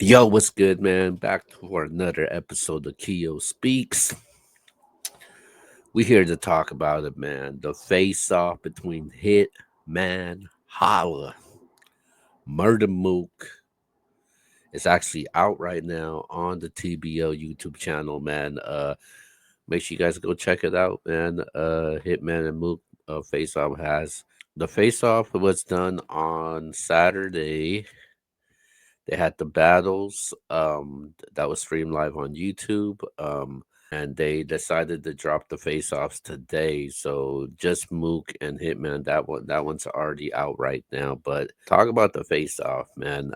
Yo, what's good, man? Back for another episode of Keo Speaks. We here to talk about it, man. The face-off between Hitman Holla, Murda Mook. It's actually out right now on the TBO YouTube channel, man. Make sure you guys go check it out, man. Hitman and Mook face-off has the face-off was done on Saturday. They had the battles that was streamed live on YouTube. And they decided to drop the face-offs today. So just Mook and Hitman, that one's already out right now. But talk about the face-off, man.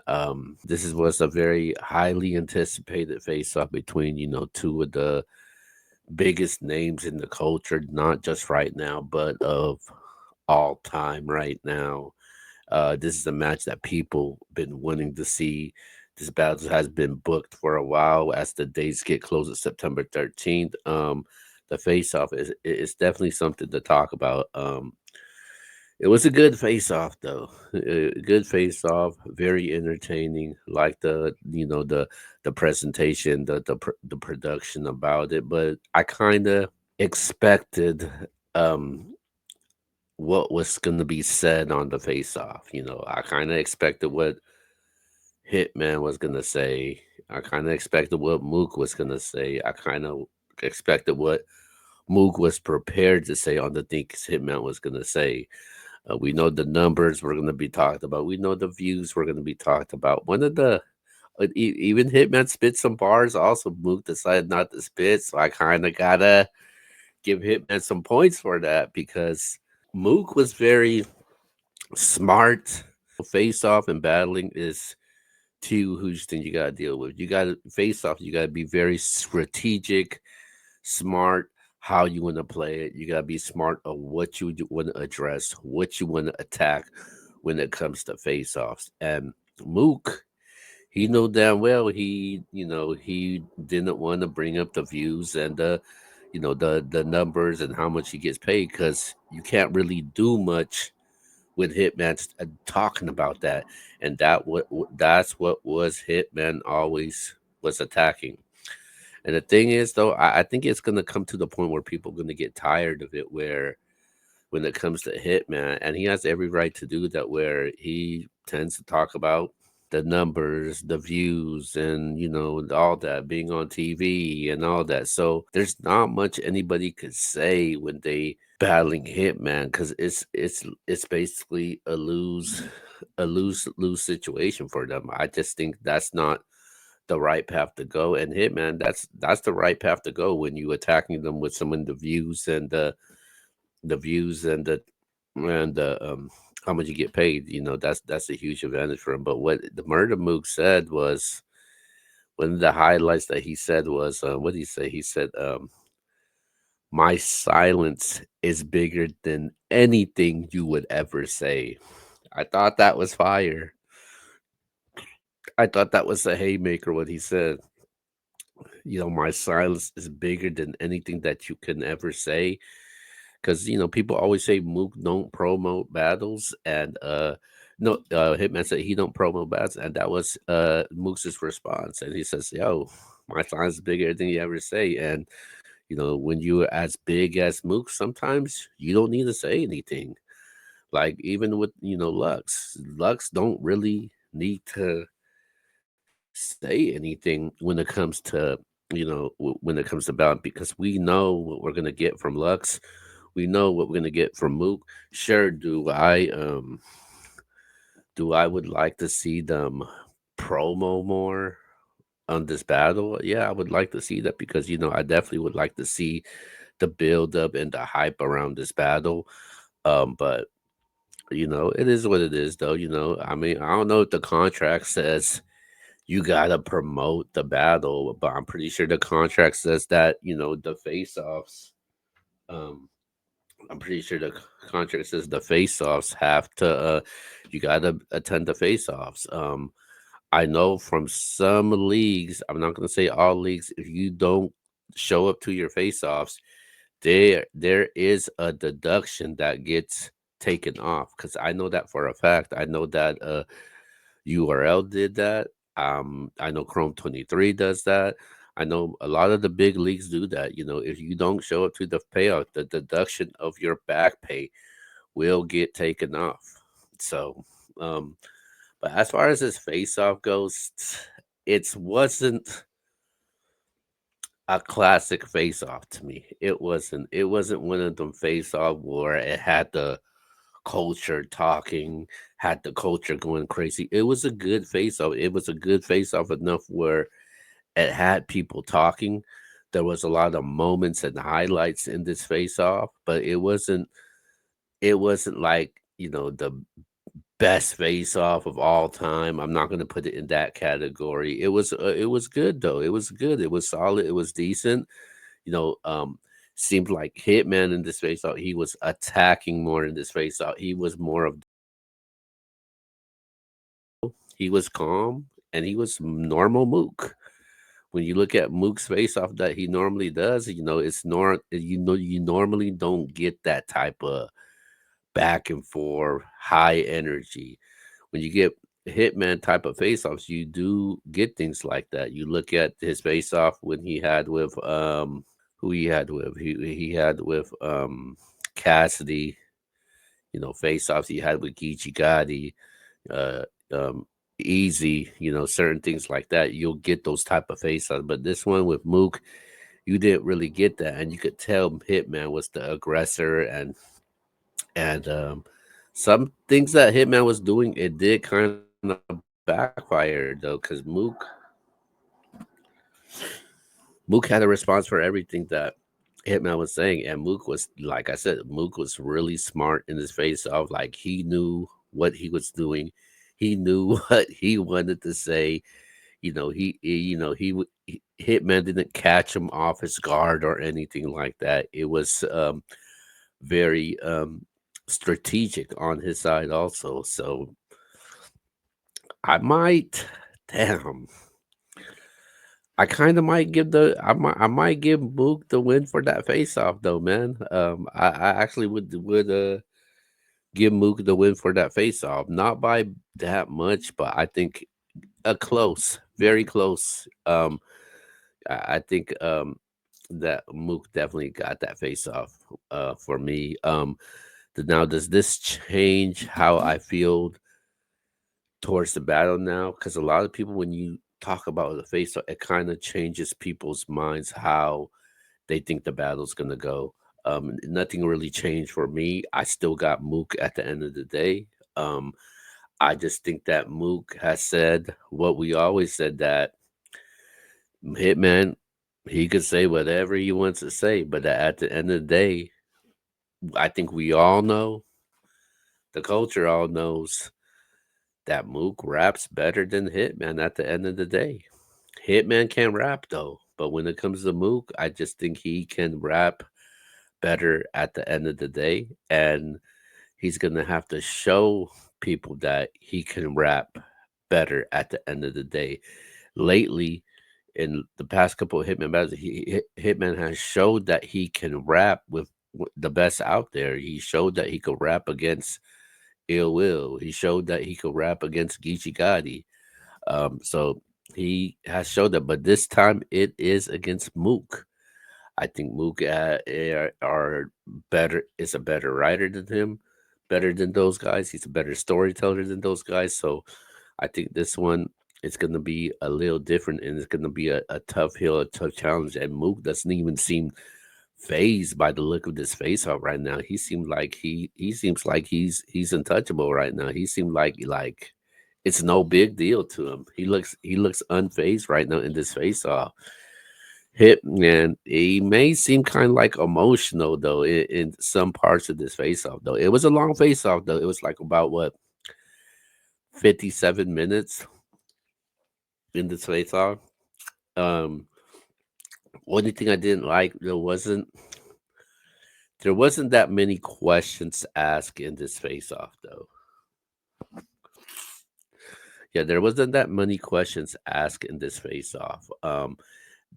This was a very highly anticipated face-off between two of the biggest names in the culture, not just right now, but of all time right now. This is a match that people been wanting to see. This battle has been booked for a while as the dates get close to September 13th. The face off is definitely something to talk about. It was a good face off though. A good face off, very entertaining. Like the presentation, the production about it, but I kind of expected um what was going to be said on the face off. I kind of expected what Hitman was going to say. I kind of expected what Mook was going to say. I kind of expected what Mook was prepared to say on the things Hitman was going to say. We know the numbers were going to be talked about. We know the views were going to be talked about. One of the even Hitman spit some bars. Also, Mook decided not to spit, so I kind of gotta give Hitman some points for that because Mook was very smart. Face off and battling is two huge things you gotta deal with. You gotta face off, you gotta be very strategic, smart, how you wanna play it. You gotta be smart of what you wanna address, what you wanna attack when it comes to face offs. And Mook, he know damn well he didn't want to bring up the views and the numbers and how much he gets paid because you can't really do much with Hitman talking about that, and that's what was Hitman always was attacking. And the thing is, though, I think it's gonna come to the point where people are gonna get tired of it. Where when it comes to Hitman, and he has every right to do that, where he tends to talk about the numbers, the views, and all that being on TV and all that. So there's not much anybody could say when they battling Hitman because it's basically a lose situation for them. I just think that's not the right path to go. And Hitman, that's the right path to go when you attacking them with some of the views and the views and how much you get paid. That's a huge advantage for him. But what the Murder Mook said was one of the highlights that he said was what did he say? He said, "My silence is bigger than anything you would ever say." I thought that was fire. I thought that was a haymaker. What he said. My silence is bigger than anything that you can ever say. Because people always say Mook don't promote battles, and no, Hitman said he don't promote battles, and that was Mook's response, and he says, "Yo, my size is bigger than you ever say," and when you're as big as Mook, sometimes you don't need to say anything. Like even with Lux don't really need to say anything when it comes to when it comes to battle because we know what we're gonna get from Lux. We know what we're gonna get from Mook. Sure, do I would like to see them promo more on this battle? Yeah, I would like to see that because I definitely would like to see the build up and the hype around this battle. But it is what it is though, I mean, I don't know if the contract says you gotta promote the battle, but I'm pretty sure the contract says that, the face offs um I'm pretty sure the contract says the face-offs have to you gotta attend the face-offs. I know from some leagues, I'm not gonna say all leagues, if you don't show up to your face-offs, there is a deduction that gets taken off. Cause I know that for a fact. I know that URL did that. I know Chrome 23 does that. I know a lot of the big leagues do that. If you don't show up to the payout, the deduction of your back pay will get taken off. So, um, but as far as this face off goes, it wasn't a classic face off to me. It wasn't one of them face off where it had the culture talking, had the culture going crazy. It was a good face off. It was a good face off enough where it had people talking. There was a lot of moments and highlights in this face off, but it wasn't like, the best face off of all time. I'm not going to put it in that category. It was good though. It was good. It was solid. It was decent. You know, um Seemed like Hitman in this face off, he was attacking more in this face off. He was more of he was calm and he was normal Mook. When you look at Mook's face off that he normally does, you normally don't get that type of back and forth high energy. When you get Hitman type of face offs, you do get things like that. You look at his face off when he had with who he had with. He had with Cassidy, face offs he had with Geechee Gotti, uh um Easy, certain things like that. You'll get those type of face offs. But this one with Mook, you didn't really get that. And you could tell Hitman was the aggressor, and some things that Hitman was doing, it did kind of backfire though, because Mook had a response for everything that Hitman was saying, and Mook was, like I said, Mook was really smart in his face off. Like he knew what he was doing, he knew what he wanted to say. Hitman didn't catch him off his guard or anything like that. It was very strategic on his side also. So I might, damn. I might give Mook the win for that face off though, man. I actually would give Mook the win for that face off, not by that much, but I think a close, very close. I think that Mook definitely got that face off for me. Now, does this change how I feel towards the battle now? Because a lot of people, when you talk about the face off, it kind of changes people's minds how they think the battle's gonna go. Nothing really changed for me. I still got Mook at the end of the day. Um, I just think that Mook has said what we always said, that Hitman, he could say whatever he wants to say, but at the end of the day, I think we all know, the culture all knows that Mook raps better than Hitman at the end of the day. Hitman can rap though, but when it comes to Mook, I just think he can rap better at the end of the day, and he's gonna have to show people that he can rap better at the end of the day. Lately, in the past couple of Hitman battles, Hitman has showed that he can rap with the best out there. He showed that he could rap against Ill Will. He showed that he could rap against Geechee Gotti. So he has showed that, but this time it is against Mook. I think Mook are better. Is a better writer than him, better than those guys. He's a better storyteller than those guys. So I think this one is going to be a little different, and it's going to be a tough hill, a tough challenge. And Mook doesn't even seem phased by the look of this face off right now. He seems like he's untouchable right now. He seemed like it's no big deal to him. He looks unfazed right now in this face off. Hitman, he may seem kind of like emotional though in some parts of this face off though. It was a long face off though. It was like about what, 57 minutes in this face off. Um, Only thing I didn't like, there wasn't that many questions asked in this face off though. Yeah, there wasn't that many questions asked in this face off.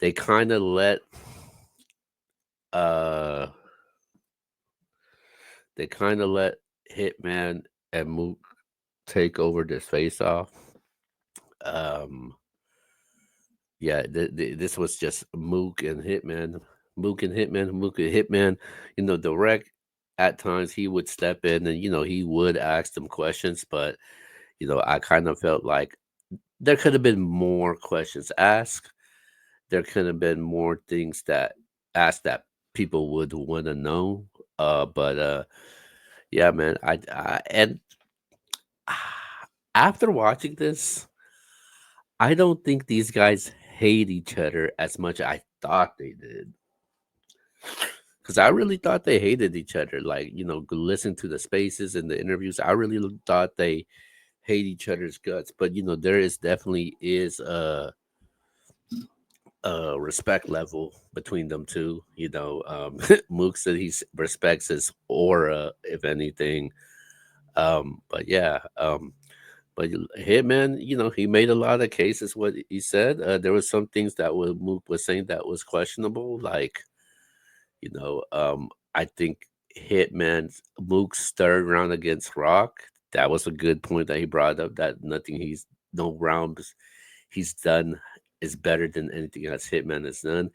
They kind of let uh they kind of let Hitman and Mook take over this face off. Um, yeah, this was just Mook and Hitman, Mook and Hitman, Mook and Hitman. The wreck at times he would step in and he would ask them questions, but I kind of felt like there could have been more questions asked. There could have been more things that asked that people would want to know. But yeah, man, I and after watching this, I don't think these guys hate each other as much I thought they did. Because I really thought they hated each other. Like, listen to the spaces and the interviews. I really thought they hate each other's guts. But there is definitely is a respect level between them two. Mook said respects his aura, if anything. But yeah, but Hitman, he made a lot of cases. What he said, there was some things that Mook was saying that was questionable. Like, I think Hitman's Mook's third round against Rock. That was a good point that he brought up. That no rounds he's done is better than anything else Hitman has done.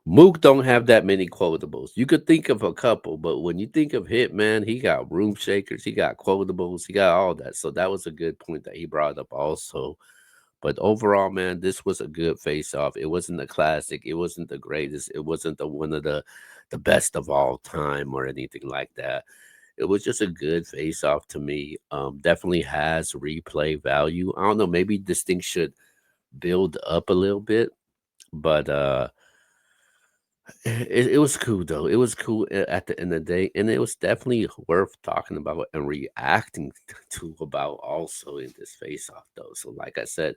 Mook don't have that many quotables. You could think of a couple, but when you think of Hitman, he got room shakers, he got quotables, he got all that. So that was a good point that he brought up also. But overall, man, this was a good face off. It wasn't a classic. It wasn't the greatest. It wasn't the one of the best of all time or anything like that. It was just a good face off to me. Definitely has replay value. I don't know. Maybe this thing should build up a little bit, but it was cool though. It was cool at the end of the day, and it was definitely worth talking about and reacting to about also in this face off though. So, like I said,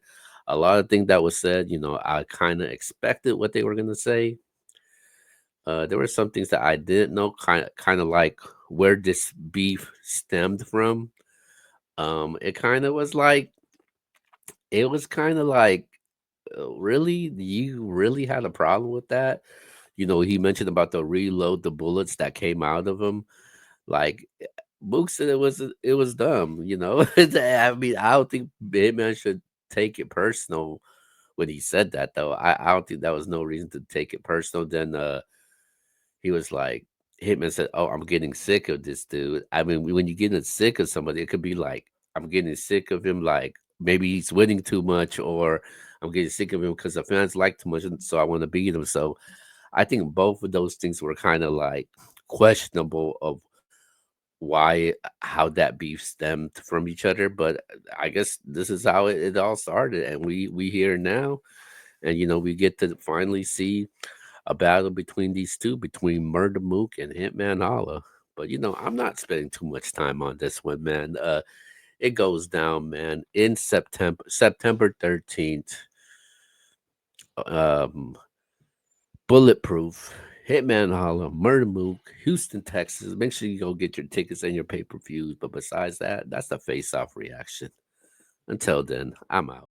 a lot of things that was said, I kind of expected what they were gonna say. There were some things that I didn't know, kind of like where this beef stemmed from. It kind of was like it was kind of like really, you really had a problem with that? He mentioned about the reload the bullets that came out of him. Like Mook said, it was dumb. I mean, I don't think Hitman should take it personal when he said that though. I don't think that was no reason to take it personal. Then he was like, Hitman said, "Oh, I'm getting sick of this dude." I mean, when you getting sick of somebody, it could be like, "I'm getting sick of him." Like maybe he's winning too much, or I'm getting sick of him because the fans like too much, and so I want to beat him. So I think both of those things were kind of like questionable of why how that beef stemmed from each other. But I guess this is how it all started, and we here now, and we get to finally see a battle between these two, between Murda Mook and Hitman Holla. But I'm not spending too much time on this one, man. It goes down, man, in September 13th. Um, Bulletproof, Hitman Holla, Murder Mook, Houston, Texas. Make sure you go get your tickets and your pay per views. But besides that, that's the face off reaction. Until then, I'm out.